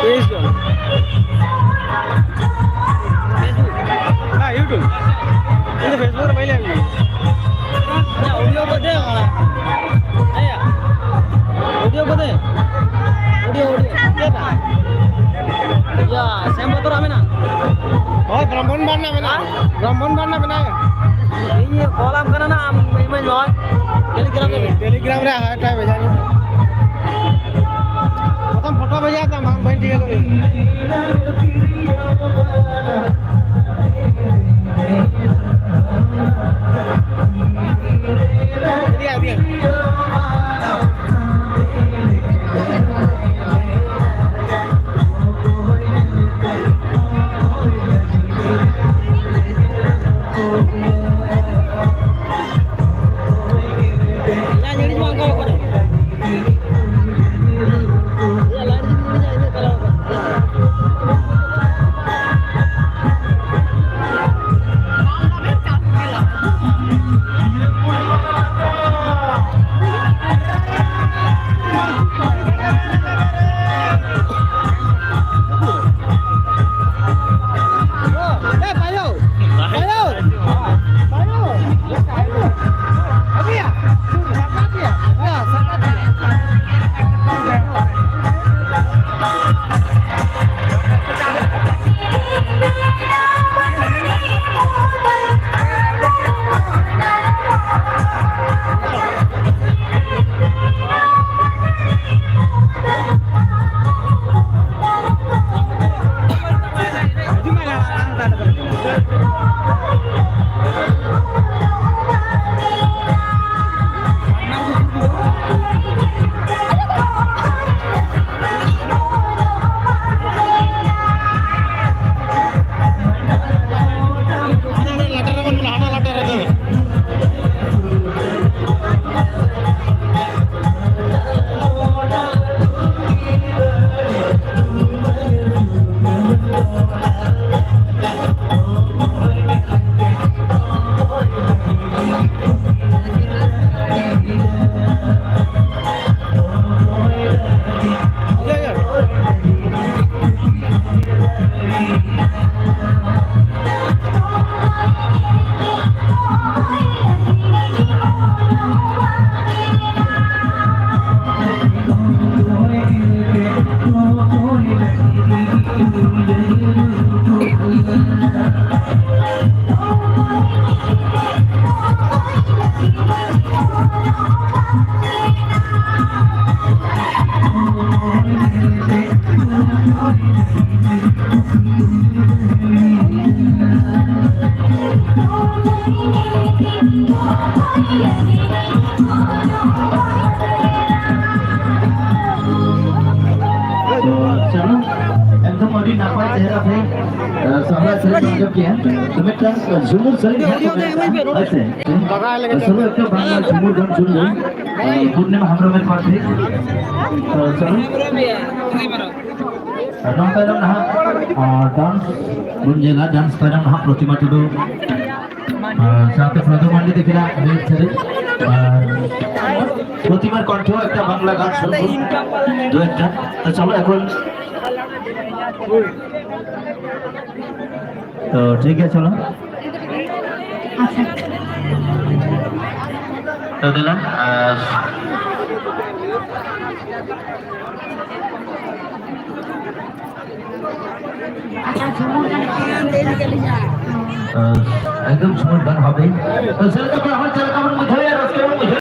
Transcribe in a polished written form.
23 জন। হ্যাঁ ইউটিউব কিন্তু ফেসবুকে পাইলে আমি অডিও করতে অডিও করতে অডিও কেটা या सेम तो रहा ना और ब्राह्मण बनना बना ब्राह्मण बनना बना ये कॉलम करना ना मैं जो टेलीग्राम रे हाय टाइम भेजा प्रथम फोटो भेजा था मान भाई ठीक है दिया दिया एकदम अभी नापा चेहरा थे सामने चेहरा जब किया तुम्हें ट्रांस झूमर सही ऐसे चलो एक तो बांग्ला झूमर गान सुन लो पूर्णिमा हमरा में पास है चलो डांस पैरम ना डांस बुंजेला डांस पैरम ना प्रतिमा टुडू साथ में प्रदो मंडी देखिला वेट चले प्रतिमार कंठ একটা বাংলা গান শুনবো দু একটা তো চলো এখন तो ठीक है चलो तो दिला एकदम सुंदर गान হবে तो चलो तो